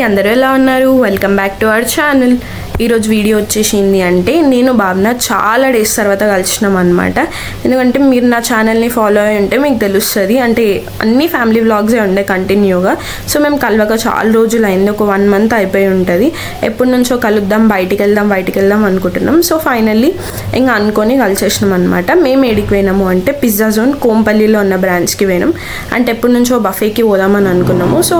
అందరూ ఎలా ఉన్నారు? Welcome back to our channel. ఈరోజు వీడియో వచ్చేసింది అంటే నేను భావన చాలా డేస్ తర్వాత కలిసినాం అనమాట. ఎందుకంటే మీరు నా ఛానల్ని ఫాలో అయ్యి ఉంటే మీకు తెలుస్తుంది, అంటే అన్ని ఫ్యామిలీ వ్లాగ్సే ఉండే కంటిన్యూగా. సో మేము కలవక చాలా రోజులు అయింది, ఒక 1 month అయిపోయి ఉంటుంది. ఎప్పటి నుంచో కలుద్దాం, బయటికి వెళ్దాం అనుకుంటున్నాం. సో ఫైనల్లీ ఇంకా అనుకొని కలిసేసినాం అనమాట. మేము ఏడికి పోయినాము అంటే పిజ్జా జోన్ కోంపల్లిలో ఉన్న బ్రాంచ్కి పోయినాం. అంటే ఎప్పటి నుంచో బఫేకి పోదామని అనుకున్నాము. సో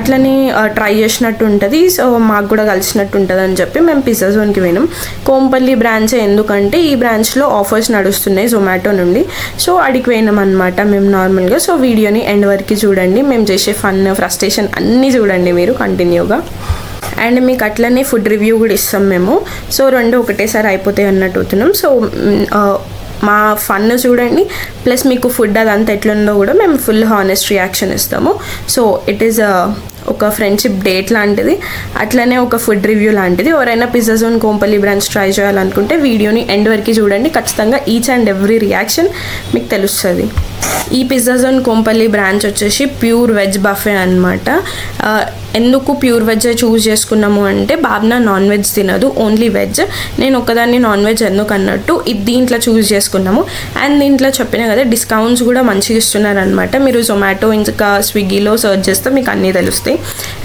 అట్లనే ట్రై చేసినట్టు ఉంటుంది, సో మాకు కూడా కలిసినట్టు ఉంటుంది అని చెప్పి మేము పిజ్జా జోన్కి పోయినాం. కోంపల్లి బ్రాంచ్ ఎందుకంటే ఈ బ్రాంచ్లో ఆఫర్స్ నడుస్తున్నాయి జొమాటో నుండి. సో అడిగి పోయినాం అనమాట మేము నార్మల్గా. సో వీడియోని ఎండ్ వరకు చూడండి, మేము చేసే ఫన్ ఫ్రస్ట్రేషన్ అన్నీ చూడండి మీరు కంటిన్యూగా. అండ్ మీకు అట్లనే ఫుడ్ రివ్యూ కూడా ఇస్తాం మేము. సో 2 ఒకటేసారి అయిపోతాయి అన్నట్టు అవుతున్నాం. సో మా ఫన్ చూడండి, ప్లస్ మీకు ఫుడ్ అదంతా ఎట్లుందో కూడా మేము ఫుల్ హానెస్ట్ రియాక్షన్ ఇస్తాము. సో ఇట్ ఈస్ ఒక ఫ్రెండ్షిప్ డేట్ లాంటిది, అట్లనే ఒక ఫుడ్ రివ్యూ లాంటిది. ఎవరైనా pizza zone Kompally branch try చేయాలనుకుంటే వీడియోని ఎండ్ వరకు చూడండి, ఖచ్చితంగా ఈచ్ అండ్ ఎవ్రీ రియాక్షన్ మీకు తెలుస్తుంది. ఈ పిజ్జా జోన్ కోంపల్లి బ్రాంచ్ వచ్చేసి ప్యూర్ వెజ్ బఫే అనమాట. ఎందుకు ప్యూర్ వెజ్ చూస్ చేసుకున్నాము అంటే భావన నాన్ వెజ్ తినదు, ఓన్లీ వెజ్. నేను ఒకదాన్ని నాన్ వెజ్ ఎందుకు అన్నట్టు దీంట్లో చూస్ చేసుకున్నాము. అండ్ దీంట్లో చెప్పినా కదా డిస్కౌంట్స్ కూడా మంచిగా ఇస్తున్నారు అనమాట. మీరు జొమాటో ఇంకా స్విగ్గీలో సర్చ్ చేస్తే మీకు అన్నీ తెలుస్తాయి.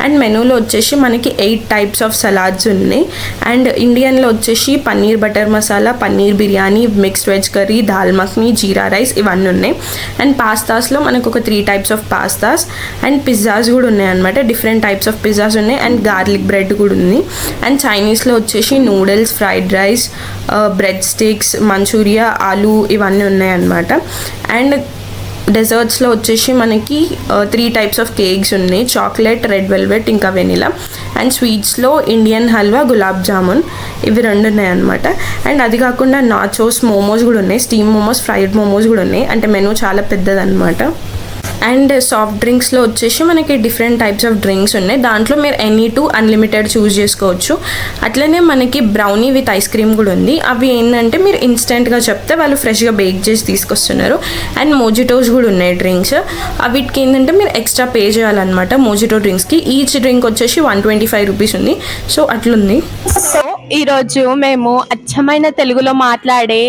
అండ్ మెనూలో వచ్చేసి మనకి 8 types ఆఫ్ సలాడ్స్ ఉన్నాయి. అండ్ ఇండియన్లో వచ్చేసి paneer butter masala, paneer biryani, mixed veg curry, dal makhani, jeera rice ఇవన్నీ ఉన్నాయి. అండ్ పాస్తాస్లో మనకు ఒక 3 types of pastas. And pizzas కూడా ఉన్నాయి అనమాట, డిఫరెంట్ టైప్స్ ఆఫ్ పిజ్జాస్ ఉన్నాయి. అండ్ గార్లిక్ బ్రెడ్ కూడా ఉంది. అండ్ చైనీస్లో వచ్చేసి noodles, fried rice, bread sticks, Manchuria, aloo ఇవన్నీ ఉన్నాయి అనమాట. అండ్ డెజర్ట్స్లో వచ్చేసి మనకి 3 types ఆఫ్ కేక్స్ ఉన్నాయి, చాక్లెట్, రెడ్ వెల్వెట్, ఇంకా వెనిలా. అండ్ స్వీట్స్లో ఇండియన్ హల్వా, గులాబ్ జామున్ ఇవి 2 ఉన్నాయి అనమాట. అండ్ అది కాకుండా నాచోస్, మోమోస్ కూడా ఉన్నాయి, స్టీమ్ మోమోస్, ఫ్రైడ్ మోమోస్ కూడా ఉన్నాయి. అంటే మెనూ చాలా పెద్దదన్నమాట. అండ్ సాఫ్ట్ డ్రింక్స్లో వచ్చేసి మనకి డిఫరెంట్ టైప్స్ ఆఫ్ డ్రింక్స్ ఉన్నాయి. దాంట్లో మీరు ఎనీ టు అన్లిమిటెడ్ చూస్ చేసుకోవచ్చు. అట్లనే మనకి బ్రౌనీ విత్ ఐస్ క్రీమ్ కూడా ఉంది. అవి ఏంటంటే మీరు ఇన్స్టెంట్గా చెప్తే వాళ్ళు ఫ్రెష్గా బేక్ చేసి తీసుకొస్తున్నారు. అండ్ మోజిటోస్ కూడా ఉన్నాయి డ్రింక్స్. వీటికి ఏంటంటే మీరు ఎక్స్ట్రా పే చేయాలన్నమాట మోజిటో డ్రింక్స్కి. ఈచ్ డ్రింక్ వచ్చేసి 125 రూపీస్ ఉంది. సో అట్లుంది. సో ఈరోజు మేము అచ్చమైన తెలుగులో మాట్లాడే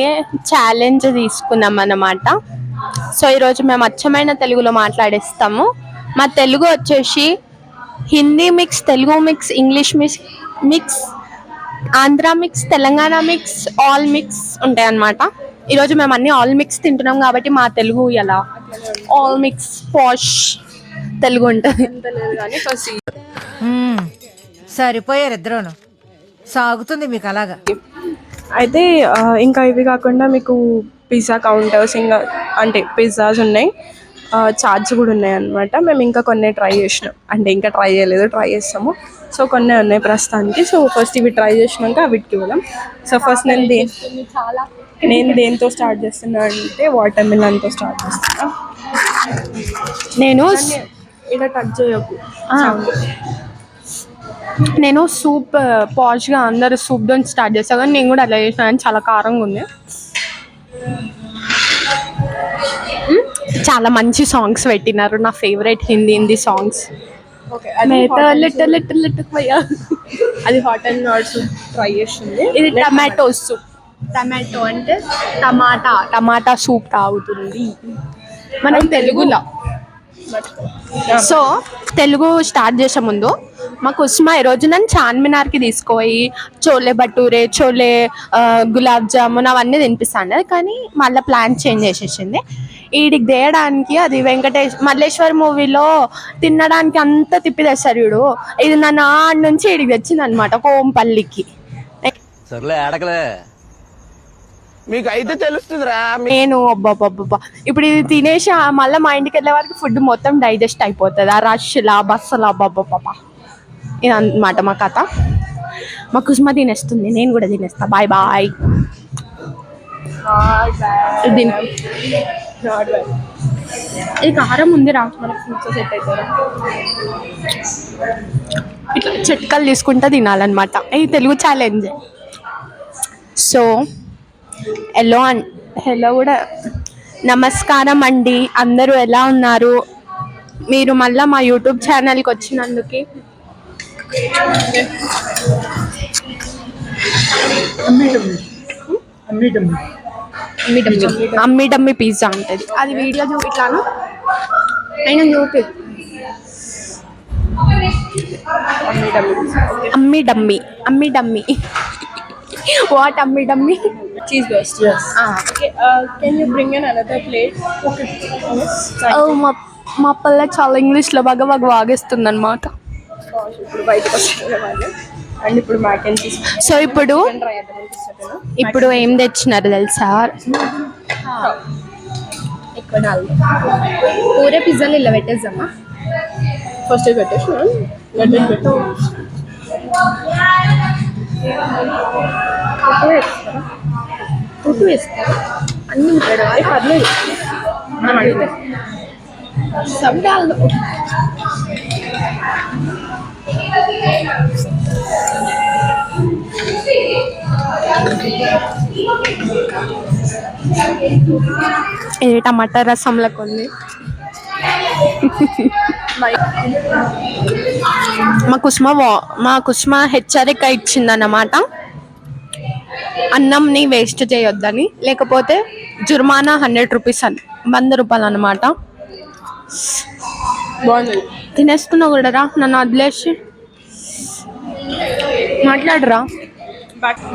ఛాలెంజ్ తీసుకున్నాం అన్నమాట. సో ఈరోజు మేము అచ్చమైన తెలుగులో మాట్లాడేస్తాము. మా తెలుగు వచ్చేసి Hindi mix, Telugu mix, English mix, Andhra mix, Telangana mix, all mix ఉంటాయి అన్నమాట. ఈరోజు మేము అన్ని ఆల్ మిక్స్ తింటున్నాం కాబట్టి మా తెలుగు ఎలా ఆల్ మిక్స్ పాష్ తెలుగు ఉంటుంది. సరిపోయారు ఇద్దరును, సాగుతుంది మీకు అలాగా. అయితే ఇంకా ఇవి కాకుండా మీకు పిజ్జా కౌంటర్స్, ఇంకా అంటే పిజ్జాస్ ఉన్నాయి, చాట్స్ కూడా ఉన్నాయి అన్నమాట. మేము ఇంకా కొన్ని ట్రై చేసినాం, అంటే ఇంకా ట్రై చేయలేదు, ట్రై చేస్తాము. సో కొన్ని ఉన్నాయి ప్రస్తుతానికి. సో ఫస్ట్ ఇవి ట్రై చేసినాక వీటికి వెళ్దాం. సో ఫస్ట్ నేను దేంతో స్టార్ట్ చేస్తున్నా అంటే వాటర్ మిలన్తో స్టార్ట్ చేస్తున్నా. నేను ఇలా టచ్ చేయకు. నేను సూప్ పాష్గా అందరు సూప్తో స్టార్ట్ చేస్తాను, కానీ నేను కూడా అలా చేసినా, కానీ చాలా కారంగా ఉంది. చాలా మంచి సాంగ్స్ పెట్టినారు, నా ఫేవరెట్ హిందీ సాంగ్స్. అది hot and not soup try చేస్తుంది. ఇది టమాటో సూప్. టమాటో అంటే టమాటా సూప్ తాగుతుంది మనం తెలుగులో. సో తెలుగు స్టార్ట్ చేసే ముందు మా కుస్మా ఈరోజు నన్ను చార్మినార్కి తీసుకుపోయి చోలే భటూరే, చోలే గులాబ్ జామున్ అవన్నీ తినిపిస్తాను, కానీ మళ్ళీ ప్లాన్ చేంజ్ చేసేసింది. వీడికి తేయడానికి అది మల్లేశ్వర్ మూవీలో తినడానికి అంతా తిప్పి తెస్తారు చూడు, ఇది నన్ను ఆడ నుంచి వీడికి తెచ్చింది అనమాట కోంపల్లికి. మీకు అయితే తెలుస్తుందిరా. నేను అబ్బాబ్బా ఇప్పుడు ఇది తినేసి మళ్ళీ మా ఇంటికి వెళ్ళే వరకు ఫుడ్ మొత్తం డైజెస్ట్ అయిపోతుంది, ఆ రష్లా బస్సులా అబ్బాబ్బా. ఇది అన్నమాట మా కథ. మా కుస్మా తినేస్తుంది, నేను కూడా తినేస్తా. Bye bye. ఇది కారం ఉంది రా, మనకు ఫుడ్స్ సెట్ అవుతారా. ఇట్లా చిట్కలు తీసుకుంటా తినాలన్నమాట. ఇది తెలుగు ఛాలెంజ్. సో హలో కూడా నమస్కారం అండి, అందరూ ఎలా ఉన్నారు? మీరు మళ్ళీ మా యూట్యూబ్ ఛానల్కి వచ్చినందుకు అమ్మి డమ్మి పిజ్జా ఉంటుంది. అది వీడియో చూపిట్లాను అయినా చూపి. అమ్మి డమ్మి వాట్ అమ్మి dummy cheese burst. Okay, can you bring in another plate? Okay. మా పిల్ల చాలా ఇంగ్లీష్లో బాగా వాగేస్తుంది అనమాట. ఇప్పుడు బయటకు వస్తున్న వాళ్ళు అండ్ ఇప్పుడు మ్యాక్ అండ్ చీజ్ సో ఇప్పుడు ఏం తెచ్చినారు తెలుసా? ఎక్కువ పూరే పిజ్జాలు ఇలా పెట్టేద్దామా? ఫస్ట్ పెట్టేసి పెట్టు. ఫుడ్ వేస్తారా? అన్ని పర్లేదు మనం అడిగితే సబ్ డాల్ దో. ఇది టమాటా రసంలకు ఉంది. మా కుస్మా హెచ్చరిక ఇచ్చిందన్నమాట, అన్నంని వేస్ట్ చేయొద్దని, లేకపోతే జుర్మానా 100 రూపీస్ అని, 100 రూపాయలు అన్నమాట. బాగుంది. తినేస్తున్నా కూడా రా, నన్ను వదిలేసి మాట్లాడరా.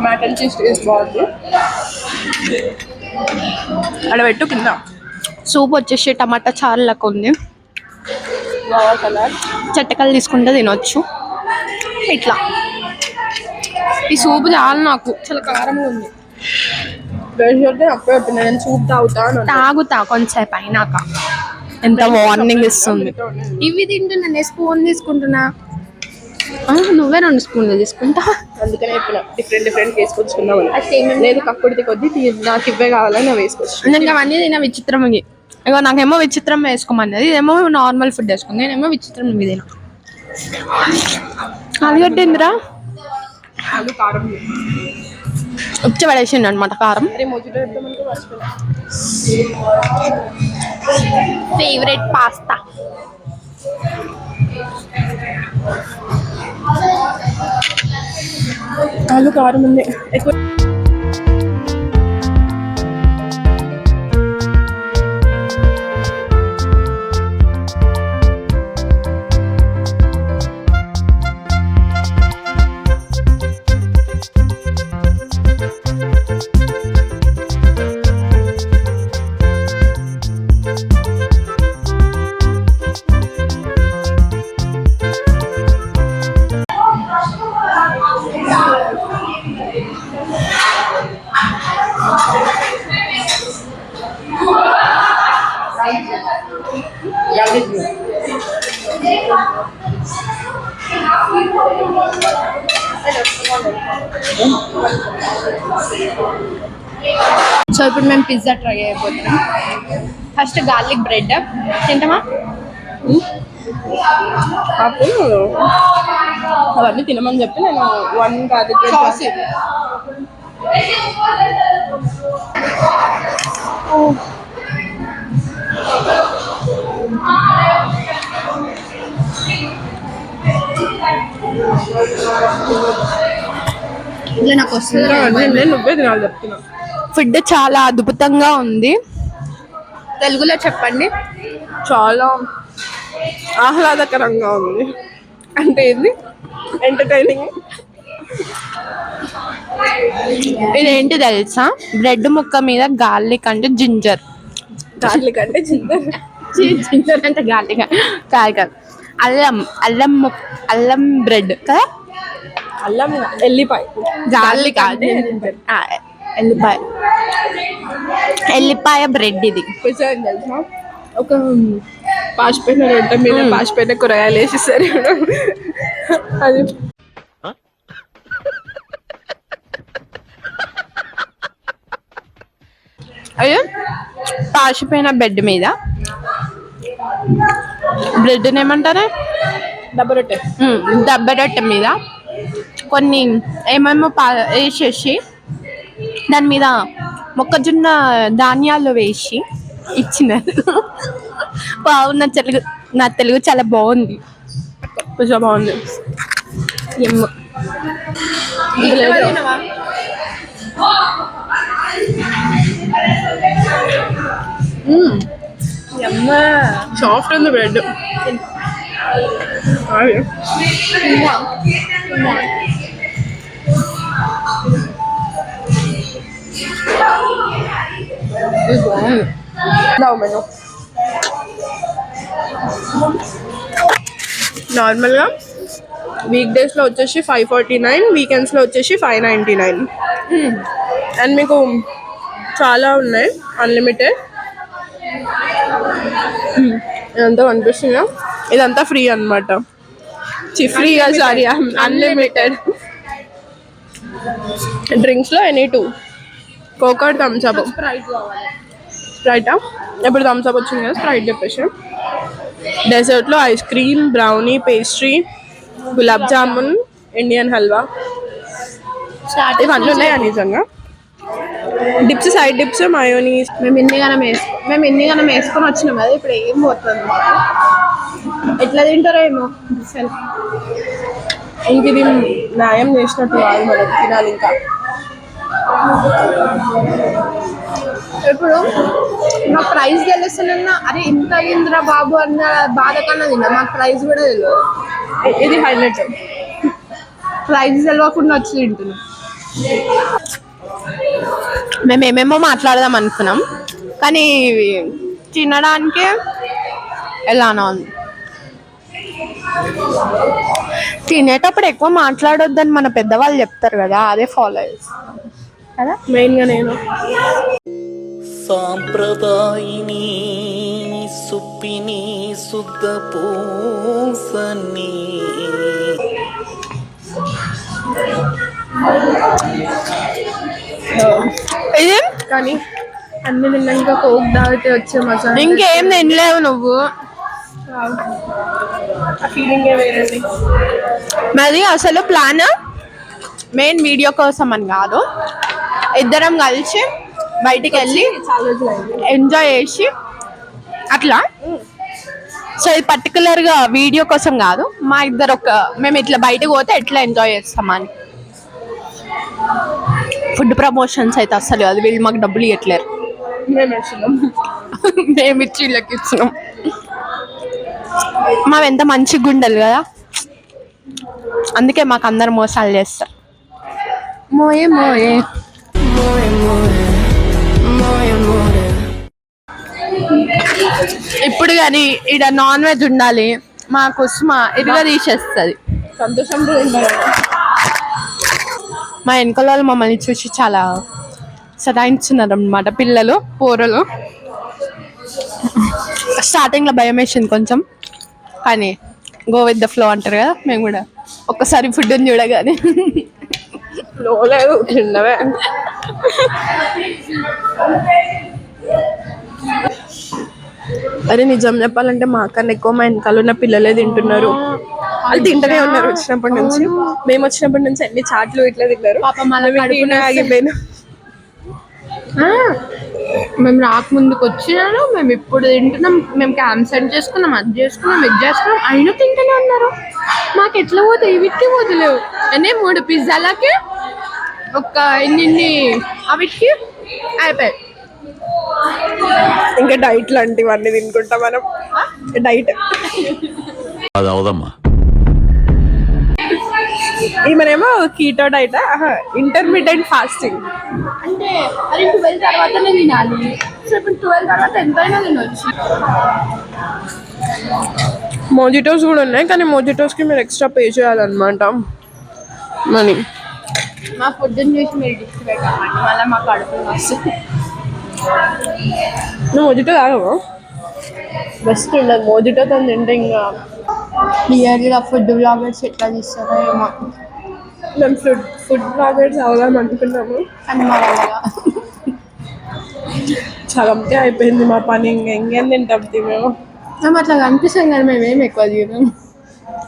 మ్యాక్ అండ్ చీజ్ టేస్ట్ బాగుంది. అక్కడ పెట్టు కింద. సూప్ వచ్చేసి టమాటా చారులకు ఉంది. కలర్ చెట్టకలు తీసుకుంటే తినొచ్చు. ఇట్లా ఈ సూప్ చాలు నాకు, చాలా కారంగా ఉంది. అప్పుడే చెప్పిన నేను సూప్ తాగుతా కొంచెంసేపు అయినాక. ఎంత వార్నింగ్ ఇస్తుంది. ఇవి తింటున్నా, నేను స్పూన్ తీసుకుంటున్నా. నువ్వే 2 స్పూన్లు తీసుకుంటా. అందుకనే చెప్పిన డిఫరెంట్ వేసుకొచ్చుకుందాం. లేదు కక్కుడితే కొద్ది నాకు ఇవే కావాలని నేను వేసుకొచ్చు. నేను అవన్నీ తిన విచిత్రం. ఇగో నాకేమో విచిత్రం వేసుకోమన్నది, ఇదేమో నార్మల్ ఫుడ్ వేసుకుంది, నేనేమో విచిత్రం ఇవి తిన. అదిగట్టిందిరా కారం ఉచ్చ పడేసిండు అనమాట కారం. Favourite pasta. ఆలు కారం ఉంది ఎక్కువ. సో ఇప్పుడు మేము పిజ్జా ట్రై అయిపోతున్నాం. ఫస్ట్ గార్లిక్ బ్రెడ్ తింటామా? అవన్నీ తినమని చెప్పి నేను 1 గార్లిక్ సాస్. ఇలా నాకు వస్తుంది. నువ్వే తినాలి చెప్తున్నా. ఫుడ్ చాలా అద్భుతంగా ఉంది. తెలుగులో చెప్పండి. చాలా ఆహ్లాదకరంగా ఉంది. అంటే ఏంది? ఎంటర్టైనింగ్. ఇదేంటి తెలుసా? బ్రెడ్ ముక్క మీద గార్లిక్ అంటే జింజర్. గార్లిక్ అంటే జింజర్. జింజర్ అంటే గార్లిక్ కాదు. అల్లం బ్రెడ్ కదా. అల్లం ఎల్లిపాయ. గార్లిక్ ఎల్లిపాయ బ్రెడ్ ఇది. పిజ్జా ఏం తెలుసా? ఒక పాచిపోయిన రొట్టె మీద పాచిపోయిన కూరగాయలు వేసిస్తారు. అది అయ్యో, పాచిపోయిన బెడ్ మీద బ్రెడ్ ఏమంటారా? దెబ్బ రొట్టె మీద కొన్ని ఏమేమో వేసేసి దాని మీద మొక్కజొన్న ధాన్యాలు వేసి ఇచ్చినారు. బాగున్న నా తెలుగు చాలా బాగుంది. పిజ్జా బాగుంది. ఎమ్ సాఫ్ట్ ఉంది బ్రెడ్. నార్మల్గా వీక్ డేస్లో వచ్చేసి 549, వీకెండ్స్లో వచ్చేసి 599. అండ్ మీకు చాలా ఉన్నాయి అన్లిమిటెడ్. ఇదంతా కనిపిస్తుందా, ఇదంతా ఫ్రీ అనమాట. ఫ్రీగా సారీ అన్లిమిటెడ్. డ్రింక్స్లో ఎనీ 2 కోకా థమ్స్అప్. స్ప్రైటా ఇప్పుడు థమ్స్అప్ వచ్చింది కదా, స్ప్రైట్ చెప్పేసి. డెజర్ట్లో ice cream, brownie, pastry, gulab jamun, Indian halwa ఇవన్నీ ఉన్నాయా నిజంగా. Dips, side dips, mayonnaise. మేము ఇన్నిగానం వేసుకొని వచ్చినాం కదా, ఇప్పుడు ఏం పోతుంది మాకు. ఎట్లా తింటారో ఏమో అసలు. ఇంక ఇది న్యాయం చేసినట్టు కాదు, మనం తినాలి ఇంకా. ఇప్పుడు మా ప్రైజ్ తెలుస్తున్నా, అరే ఇంత అయ్యిందిరా బాబు అన్న బాధ కన్నా తిన్నా. మాకు ప్రైజ్ కూడా తెలియదు. ఇది హైలైట్. ప్రైజ్ తెలియకుండా వచ్చి తింటున్నాం. మేము ఏమేమో మాట్లాడదాం అనుకున్నాం, కానీ తినడానికి ఎలానో ఉంది. తినేటప్పుడు ఎక్కువ మాట్లాడొద్దని మన పెద్దవాళ్ళు చెప్తారు కదా, అదే ఫాలో చేస్తాం కదా మెయిన్గా నేను. సాంప్రదాయిని సుప్పిని శుద్ధ పూసని ఇది కానీ అన్ని తిన్నాక కోక్ తాగితే వచ్చే మజా ఇంకేం తినలేవు నువ్వు. ఆ ఫీలింగే వేరండి. మరి అసలు ప్లాన్ మెయిన్ వీడియో కోసం అని కాదు, ఇద్దరం కలిసి బయటికి వెళ్ళి ఎంజాయ్ చేసి అట్లా. సో ఇది పర్టికులర్గా వీడియో కోసం కాదు, మా ఇద్దరు మేము ఇట్లా బయటకు పోతే ఎట్లా ఎంజాయ్ చేస్తామని. ఫుడ్ ప్రమోషన్స్ అయితే అసలు అది వీళ్ళు మాకు డబ్బులు ఇవ్వట్లేరు, మేము ఇచ్చి వీళ్ళకి ఇచ్చినాం. మావి ఎంత మంచి గుండెలు కదా, అందుకే మాకు అందరు మోసాలు చేస్తారు. మోయే మోయే ఇప్పుడు కానీ ఇక్కడ నాన్ వెజ్ ఉండాలి, మా కుస్మ ఇదిగా తీసేస్తుంది. సంతోషంతో మా వెనకాల వాళ్ళు మమ్మల్ని చూసి చాలా సతాయించున్నారు అన్నమాట, పిల్లలు పోరలు. స్టార్టింగ్లో భయం వేసింది కొంచెం, కానీ గో విత్ ద ఫ్లో అంటారు కదా, మేము కూడా ఒక్కసారి ఫుడ్ని చూడగానే ఫ్లో లేదు, తిన్నవే. అరే నిజం చెప్పాలంటే మా కన్నా ఎక్కువ మా వెనకాల ఉన్న పిల్లలే తింటున్నారు. వాళ్ళు తింటూనే ఉన్నారు వచ్చినప్పటి నుంచి. మేము వచ్చినప్పటి నుంచి అన్ని చాట్లు ఇట్లా తిన్నారు. ఆగిపోయినా మేము రాకముందుకు వచ్చినాను, మేము ఇప్పుడు తింటున్నాం, మేము క్యాంప్ సెట్ చేసుకున్నాం, అది చేసుకున్నాం, ఇది చేసుకున్నాం, అయినా తింటూనే ఉన్నారు. మాకు ఎట్లా పోతాయి, వీటికి పోతలేవు. అనే 3 పిజ్జాలకి ఒక ఇన్ని అవిటికి అయిపోయాయి. ఇంకా డైట్ లాంటివన్నీ తినుకుంటాం మనం. డైట్ అది అవదమ్మా. ఈమెనేమో కీటో డైట్, ఇంటర్మీడియట్ ఫాస్టింగ్. అంటే అది 12 తర్వాతనే తినాలి. సో ఇప్పుడు 12 తర్వాత ఎంతైనా తినొచ్చు. మోజిటోస్ కూడా ఉన్నాయి, కానీ మోజిటోస్కి మీరు ఎక్స్ట్రా పే చేయాలన్నమాట మనీ. మా ఫుడ్ని చూసి మీరు డిస్క్ పెట్టామండి, మళ్ళీ మా కడుపు వస్తుంది. నువ్వు మోజిటో తాగవా? బెస్ట్ ఉండదు మోజిటోతో తింటే. ఇంకా క్లియర్గా ఫుడ్ బ్లాగర్స్ ఎట్లా తీస్తారో ఏమో. మేము ఫుడ్ బ్లాగర్స్ అవుదాం అనుకున్నాము, కానీ మా వల్ల సగంకే అయిపోయింది మా పని. ఇంకేం తింటాం మేము. మేము అట్లా కనిపిస్తాం కానీ మేమేం ఎక్కువ తినాం.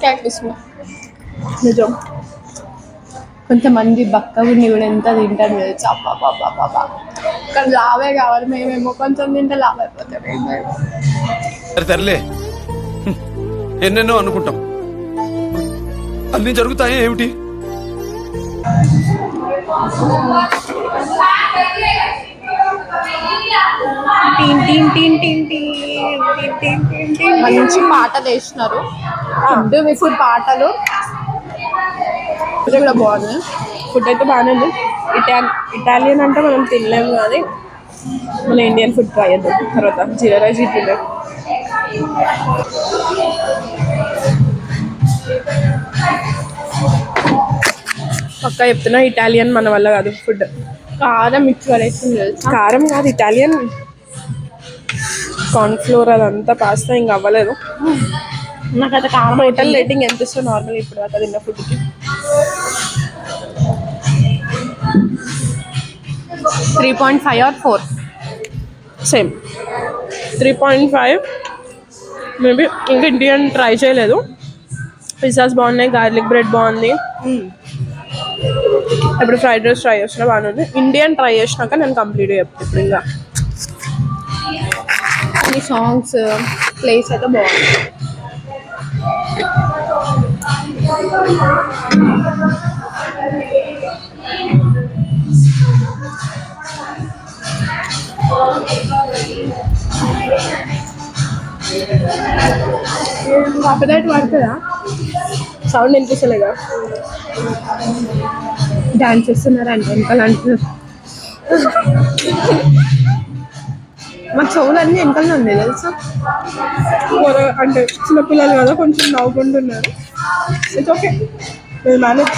క్యాక్టిస్మా నిజం. కొంతమంది బక్కగుండి కూడా ఎంత తింటారు తెలుసు, అబ్బా. కానీ లావే కావాలి, మేమేమో కొంచెం తింటే లావ్ అయిపోతాం. సర్లే ఎన్నెన్నో అనుకుంటాం, అన్ని జరుగుతాయి ఏమిటి? మంచి పాటలు వేసినారు. ఫుడ్ పాటలు కూడా బాగుంది. ఫుడ్ అయితే బాగానే ఉంది. ఇటాలియన్ అంటే మనం తినలేము, కానీ మన ఇండియన్ ఫుడ్ ట్రై చేద్దాం. తర్వాత జీరా రైస్ ఇట్లా పక్కా చెప్తున్నా, ఇటాలియన్ మన వల్ల కాదు ఫుడ్. కారం మిక్స్ పడేసింది తెలుసా? కారం కాదు, ఇటాలియన్ కార్న్ఫ్లోర్ అదంతా పాస్తా ఇంకా అవ్వలేదు. నాకు అది కారం హోటల్ రేటింగ్ ఎంత ఇస్తుంది నార్మల్ ఇప్పుడు దాకా తిన్న ఫుడ్కి? 3.5 or 4. Same 3.5 maybe. ఇంకా ఇండియన్ ట్రై చేయలేదు. పిజ్జాస్ బాగున్నాయి, గార్లిక్ బ్రెడ్ బాగుంది. ఇప్పుడు ఫ్రైడ్ రైస్ ట్రై చేసిన బాగానే ఉంది. ఇండియన్ ట్రై చేసినాక నేను కంప్లీట్గా చెప్తాను ఇప్పుడు. ఇంకా ఈ సాంగ్స్ ప్లేస్ అయితే బాగుంది. కాపీరైట్ పడుతుందా? సౌండ్ వినిపిస్తలేదా? డాన్స్ చేస్తున్నారంటే వెనకాల అంటున్నారు. మా చెవులన్నీ వెనకాలనే ఉంది తెలుసా? అంటే చిన్నపిల్లలు కదా, కొంచెం నవ్వుకుంటున్నారు. It's okay, manage.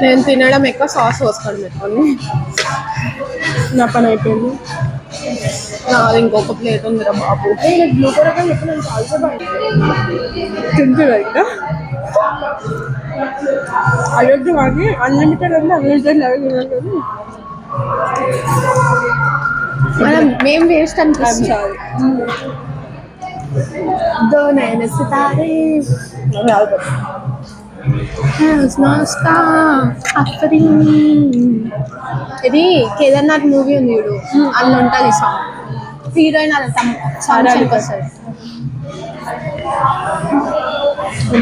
నేను తినడం ఎక్కువ, సాస్ పోసుకోవడం ఎక్కువ. నా పని అయిపోయింది. నాది ఇంకొక ప్లేట్ ఉందిరా బాబు. బ్లూ కలర్ చెప్పి నేను చాలా తింటున్నా ఇంకా. అయోధ్య వాకి అన్లిమిటెడ్ ఉంది, అన్లిమిటెడ్ లెవెల్ తినలేదు. మేము వేస్ట్ అనిపిస్తుంది. ఇది కేదార్నాథ్ మూవీ ఉంది చూడు, అందులో ఉంటుంది సాంగ్. హీరోయిన్ సాంగ్ వస్తుంది.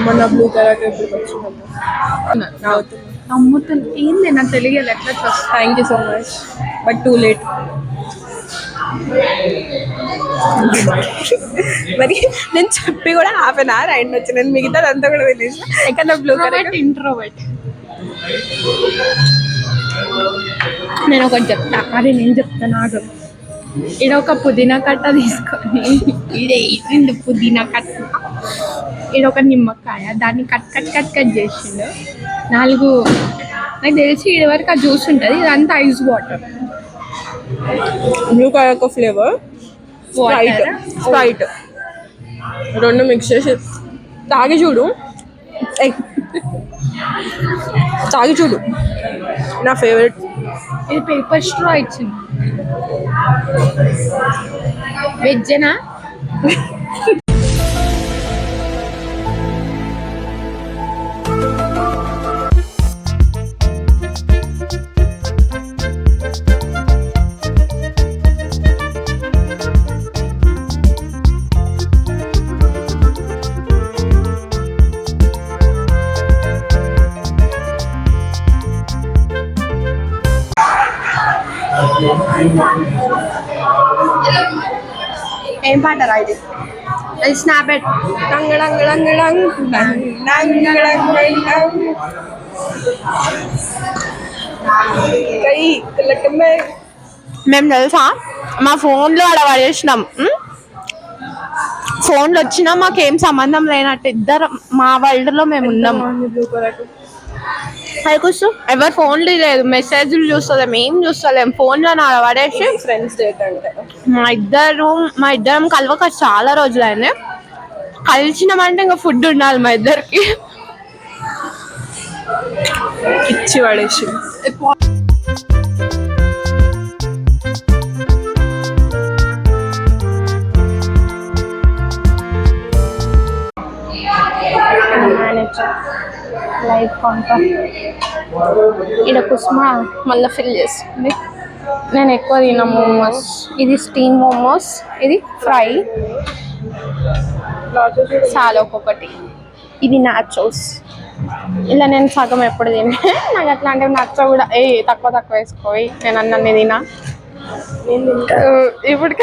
మన బ్లూ కలర్ ఎప్పుడు వచ్చిందమ్మా నమ్ముతుంది. ఏంది నాకు తెలియదు ఎట్లా చూస్తా. Thank you so much, but too late. మరి నేను చెప్పి కూడా హాఫ్ అన్ అవర్ అయిన వచ్చి నేను మిగతాది అంతా కూడా తెలియదు. ఎక్కడ బ్లూ కలర్ ఇంట్రోవర్ట్. నేను ఒకటి చెప్తా, అదే నేను చెప్తా. నాకు ఈడ ఒక పుదీనా కట్ట తీసుకొని, ఈడే 2 పుదీనా కట్ట, ఈడ ఒక నిమ్మకాయ, దాన్ని కట్ చేసిండు. 4 నాకు తెలిసి ఈడ వరకు ఆ జ్యూస్ ఉంటుంది, ఇదంతా ఐస్ వాటర్. బ్లూ కలర్ ఒక ఫ్లేవర్, స్ప్రైట్ 2 మిక్స్ చేసి తాగి చూడు. తాగి చూడు, నా ఫేవరెట్. ఇది పేపర్ స్ట్రా ఇచ్చింది. వెజ్జేనా? ఏం పాట రా ఇది? అది స్నాపెట్. మేము తెలుసా మా ఫోన్లో అలా పడేసినాం. ఫోన్లో వచ్చినా మాకేం సంబంధం లేనట్టు ఇద్దరు మా వరల్డ్లో మేము ఉన్నాం. ఎవరు ఫోన్లు లేదు, మెసేజ్లు చూస్తలేం, ఏం చూస్తలేం. ఫోన్లో నా పడేసి ఫ్రెండ్స్ డేట్ అంటే మా ఇద్దరం కలవక చాలా రోజులైంది. కలిసినామంటే ఇంకా ఫుడ్ ఉండాలి మా ఇద్దరికి. ఇచ్చి పడేసి లైవ్ కాంటాక్ట్ ఇక్కడ కుసుమ మళ్ళీ ఫిల్ చేస్తుంది. నేను ఎక్కువ తిన మోమోస్. ఇది స్టీమ్ మోమోస్, ఇది ఫ్రై, చాలా ఒక్కొక్కటి. ఇది నాచోస్. ఇలా నేను సగం ఎప్పుడు తినే నాకు అట్లాంటివి నచ్చ కూడా తక్కువ వేసుకోవి నేను అన్నీ తినా ఇప్పుడు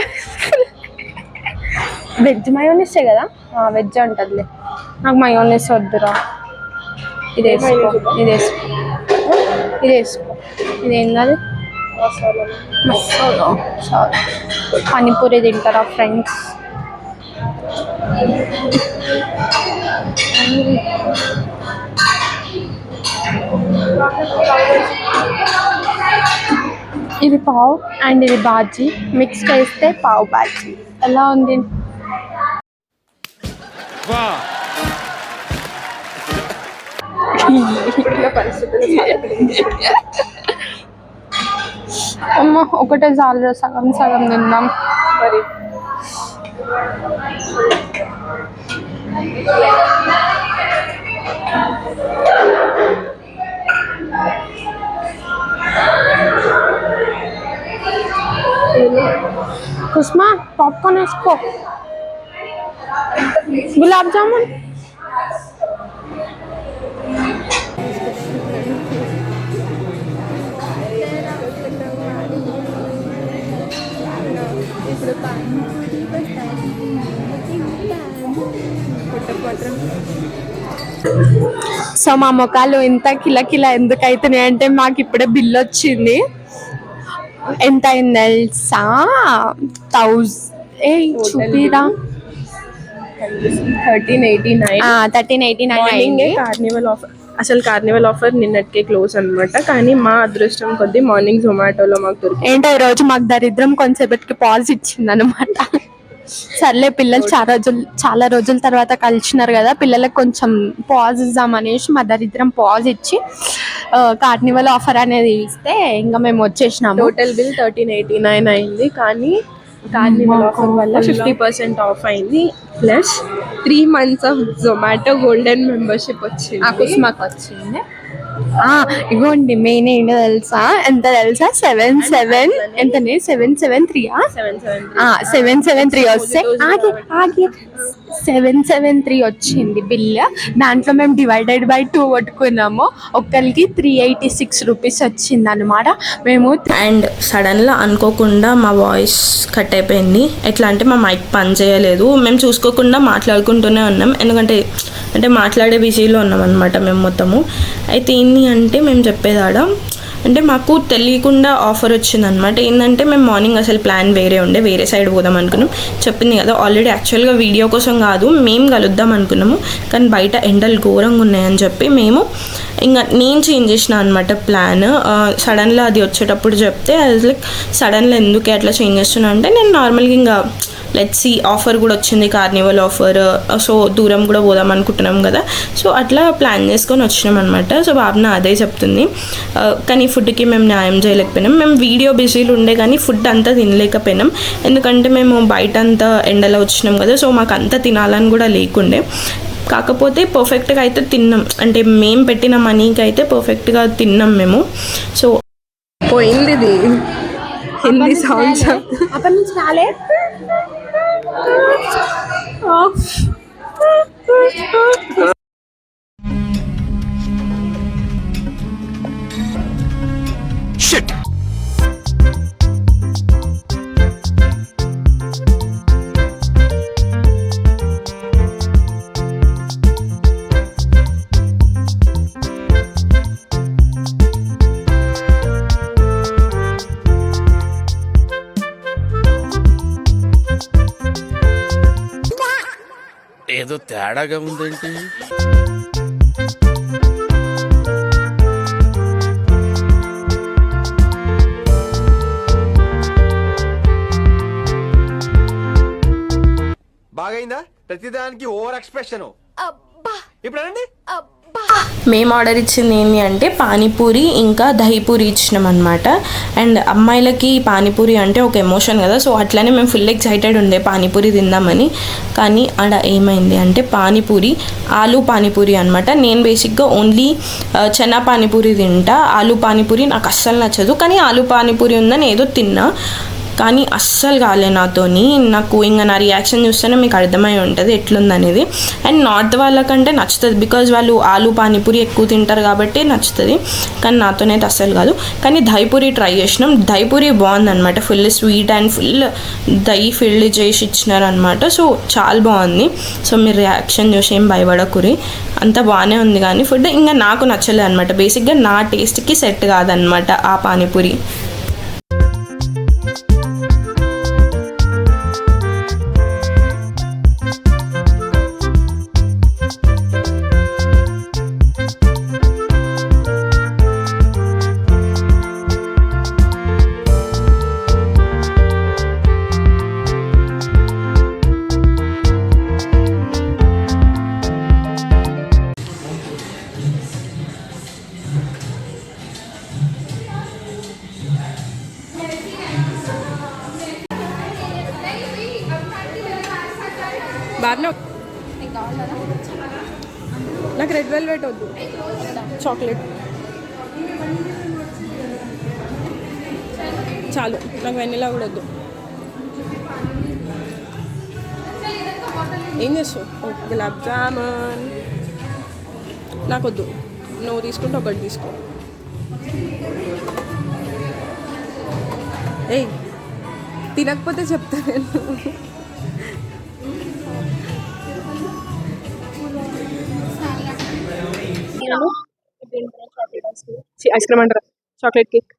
వెజ్ మయోనీసే కదా వెజ్ ఉంటుందిలే నాకు మయోనీస్ వద్దురా ఇది వేసుకో ఇదేం కాదు మసాలా సారీ పానీపూరి తింటారా ఫ్రెండ్స్ ఇది పావ్ అండ్ ఇది బాజీ మిక్స్ చేస్తే పావ్ బాజీ ఎలా ఉంది అమ్మ ఒకటే చాలు సగం తిందాం మరి కుస్మా పాప్కార్న్ వేసుకో గులాబ్ జామున్ సో మా ముఖాలు ఇంత కిల ఎందుకు అవుతున్నాయి అంటే మాకు ఇప్పుడే బిల్ వచ్చింది ఎంత అయింది తెలుసా 1000 చూపిరా 1389 కార్నివల్ ఆఫర్ అసలు కార్నివల్ ఆఫర్ నిన్నటికే క్లోజ్ అన్నమాట. కానీ మా అదృష్టం కొద్దీ మార్నింగ్ జొమాటోలో మాకు దొరికింది. ఏంటో ఈ రోజు మాకు దరిద్రం కొంచెంసేపటికి పాజ్ ఇచ్చింది అనమాట. సర్లే పిల్లలు చాలా రోజుల తర్వాత కలిసినారు కదా, పిల్లలకు కొంచెం పాజ్ ఇద్దాం అనేసి మా దరిద్రం పాజ్ ఇచ్చి కార్నివల్ ఆఫర్ అనేది ఇస్తే ఇంకా మేము వచ్చేసినాము. టోటల్ బిల్ 1389 అయింది. కానీ కార్నివల్ ఆఫర్ వల్ల 50% ఆఫ్ అయింది. Plus 3 months of Zomato golden membership వచ్చింది. మాకు వచ్చింది. ఇగోండి మెయిన్ ఏంటో తెలుసా, ఎంత తెలుసా 773 వస్తే 773 వచ్చింది బిల్. దాంట్లో మేము divided/2 కొట్టుకున్నాము. ఒక్కరికి 386 రూపీస్ వచ్చింది అనమాట. మేము అండ్ సడన్గా అనుకోకుండా మా వాయిస్ కట్ అయిపోయింది. ఎట్లా అంటే మా మైక్ పని చేయలేదు. మేము చూసుకోకుండా మాట్లాడుకుంటూనే ఉన్నాం, ఎందుకంటే మాట్లాడే బిజీలో ఉన్నాం అనమాట మేము మొత్తము. అయితే ఏంటి అంటే మేము చెప్పేదాడ అంటే మాకు తెలియకుండా ఆఫర్ వచ్చిందనమాట. ఏంటంటే మేము మార్నింగ్ అసలు ప్లాన్ వేరే సైడ్ పోదాం అనుకున్నాం. చెప్పింది కదా ఆల్రెడీ, యాక్చువల్గా వీడియో కోసం కాదు, మేము కలుద్దాం అనుకున్నాము. కానీ బయట ఎండలు ఘోరంగా ఉన్నాయని చెప్పి మేము ఇంకా నేను చేంజ్ చేసిన అనమాట ప్లాన్. సడన్గా అది వచ్చేటప్పుడు చెప్తే అది లైక్ సడన్గా ఎందుకు అట్లా చేంజ్ చేస్తున్నా అంటే, నేను నార్మల్గా ఇంకా లెట్స్ సీ ఆఫర్ కూడా వచ్చింది, కార్నివల్ ఆఫర్, సో దూరం కూడా పోదాం అనుకుంటున్నాం కదా, సో అట్లా ప్లాన్ చేసుకొని వచ్చినాం అనమాట. సో బాబున అదే చెప్తుంది. కానీ ఫుడ్కి మేము న్యాయం చేయలేకపోయినాం. మేము వీడియో బిజీలు ఉండే కానీ ఫుడ్ అంతా తినలేకపోయినాం, ఎందుకంటే మేము బయట అంతా ఎండలో వచ్చినాం కదా, సో మాకు అంతా తినాలని కూడా లేకుండే. కాకపోతే పర్ఫెక్ట్గా అయితే తిన్నాం, అంటే మేము పెట్టిన మనీకి అయితే పర్ఫెక్ట్గా తిన్నాం మేము. సో పోయింది ఇది హిందీ సాంగ్స్. అప్పటి నుంచి రాలే. ఏదో తేడాగా ఉందేంటి? బాగైందా? ప్రతిదానికి ఓవర్ ఎక్స్ప్రెషన్. ఇప్పుడు అనండి. మేము ఆర్డర్ ఇచ్చింది ఏంటి అంటే పానీపూరి ఇంకా దహీపూరి ఇచ్చినాం అనమాట. అండ్ అమ్మాయిలకి పానీపూరి అంటే ఒక ఎమోషన్ కదా, సో అట్లనే మేము ఫుల్ ఎక్సైటెడ్ ఉండే పానీపూరి తిందామని. కానీ ఆడ ఏమైంది అంటే ఆలూ పానీపూరి అనమాట. నేను బేసిక్గా ఓన్లీ చెనా పానీపూరి తింటా, ఆలూ పానీపూరి నాకు అస్సలు నచ్చదు. కానీ ఆలూ పానీపూరి ఉందని ఏదో తిన్నా, కానీ అస్సలు కాలే నాతోని. నాకు ఇంకా నా రియాక్షన్ చూస్తేనే మీకు అర్థమై ఉంటుంది ఎట్లుందనేది. అండ్ నార్త్ వాళ్ళకంటే నచ్చుతుంది, బికాజ్ వాళ్ళు ఆలు పానీపూరి ఎక్కువ తింటారు కాబట్టి నచ్చుతుంది, కానీ నాతోనైతే అస్సలు కాదు. కానీ దహిపూరి ట్రై చేసినాం. దహిపూరి బాగుందన్నమాట, full sweet and full dahi filled చేసి ఇచ్చినారనమాట. సో చాలా బాగుంది. సో మీరు రియాక్షన్ చూసి ఏం భయపడకురి, అంతా బాగానే ఉంది. కానీ ఫుడ్ ఇంకా నాకు నచ్చలేదు అనమాట. బేసిక్గా నా టేస్ట్కి సెట్ కాదనమాట ఆ పానీపూరి. బాగా నాకు రెడ్ వెల్వెట్ వద్దు, చాక్లెట్ చాలు. నాకు వెనిలా కూడా వద్దు. ఏం చేస్తావు? గులాబ్ జామున్ నాకు వద్దు. నువ్వు తీసుకుంటే ఒకటి తీసుకో. ఏయ్ తినకపోతే చెప్తా నేను. ఐస్ క్రీమ్ అంటారా? చాక్లెట్ కేక్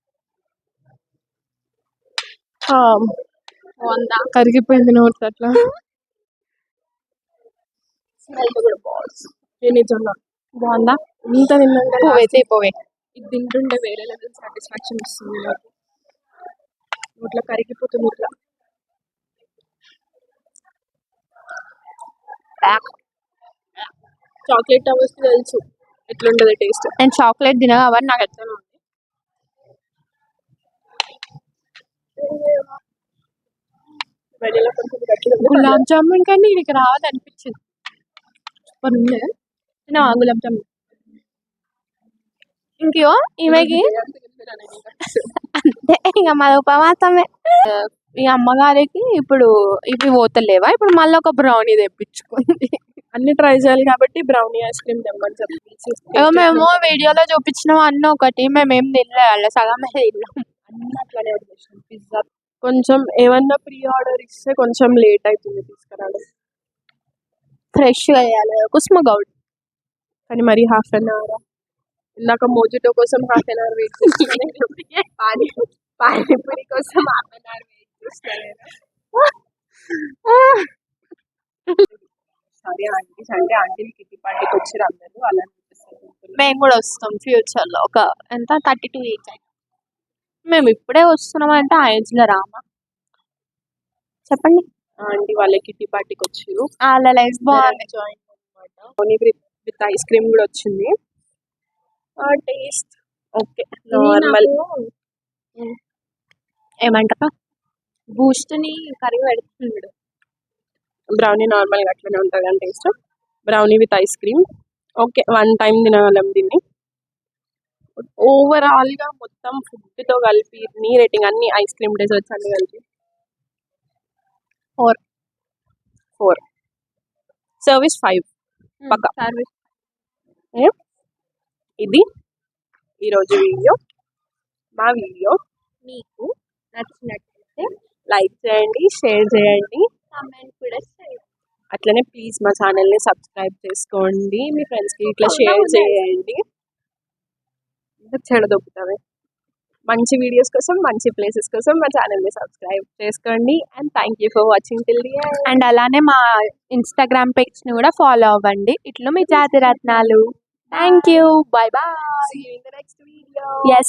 కరిగిపోయింది నోట్స్ అట్లా. నిజంగా బాగుందా? ఇంత తిన్నాక పోవే ఇది తింటుంటే వేరే లెవెల్ సాటిస్ఫాక్షన్ ఇస్తుంది నాకు. నోట్లో కరిగిపోతుంది ఇట్లా. చాక్లెట్ అవన్నీ తెలుసు ఎట్లుంటది టేస్ట్. నేను చాక్లెట్ తిన కాబట్టి నాకు ఎట్లా ఉంది. గులాబ్ జామున్ కానీ ఇక్కడికి రావాలనిపించింది. సూపర్ ఉంది. గులాబ్ జామున్ ఇంకో ఈమెకి అంటే ఇక మన ఉపవాసమే. ఈ అమ్మగారికి ఇప్పుడు ఇవి పోతలేవా, ఇప్పుడు మళ్ళీ ఒక బ్రౌనీ తెప్పించుకుంది. అన్ని ట్రై చేయాలి కాబట్టి బ్రౌనీ ఐస్ క్రీమ్ తెమ్మని చెప్పి మేము వీడియోలో చూపించినాం అన్న ఒకటి, మేమేం తినలే, సగమే తిన్నాం. అన్ని అట్లానే వచ్చేసాం. పిజ్జా కొంచెం ఏమన్నా ప్రీ ఆర్డర్ ఇస్తే కొంచెం లేట్ అవుతుంది తీసుకురావడం. ఫ్రెష్గా వేయాలి కుసుమ గౌడ్. కానీ మరి హాఫ్ అన్ అవర్. ఇందాక మోజిటో కోసం హాఫ్ అన్ అవర్ వెయిట్ చేస్తాను, పానీపూరి కోసం హాఫ్ అన్ అవర్ వెయిట్ చేస్తాను. సరే ఆంటీస్ అంటే ఆంటీలు కిట్టి పార్టీకి వచ్చారు అందరూ, అలా మేము కూడా వస్తాం ఫ్యూచర్ లో. ఒక ఎంత 32 ఏజ్ అయితే మేము ఇప్పుడే వస్తున్నాం అంటే ఆ ఏజ్ లో రామా చెప్పండి. ఆంటీ వాళ్ళ కిట్టి పార్టీకి వచ్చారు. వాళ్ళ లైఫ్ బాగుంది. జాయిన్ అనమాట. విత్ ఐస్ క్రీమ్ కూడా వచ్చింది. Taste okay normal. ఏమంటారా బూస్ట్ ని కరిగి పెడుతుంది. బ్రౌనీ నార్మల్గా అట్లనే ఉంటుంది కానీ taste. Brownie with ice cream okay, 1 time తినగలం దీన్ని. ఓవరాల్గా మొత్తం ఫుడ్తో కలిపి నీ రేటింగ్ అన్ని ఐస్ క్రీమ్ డెజర్ట్స్ అన్ని కలిపి 4. సర్వీస్ 5 పక్కా. ఇది ఈరోజు వీడియో. మా వీడియో మీకు నచ్చినట్లయితే లైక్ చేయండి, షేర్ చేయండి, కామెంట్ కూడా చేయండి. అట్లనే ప్లీజ్ మా ఛానల్ని సబ్స్క్రైబ్ చేసుకోండి, మీ ఫ్రెండ్స్కి ఇట్లా షేర్ చేయండి. చెడదొక్కుతామే. మంచి వీడియోస్ కోసం, మంచి ప్లేసెస్ కోసం మా ఛానల్ని సబ్స్క్రైబ్ చేసుకోండి. And thank you for watching till the end. And అలానే మా ఇన్స్టాగ్రామ్ పేజ్ని కూడా ఫాలో అవ్వండి. ఇట్లు మీ జాతి రత్నాలు. Thank you. Bye bye. See you in the next video. Yes.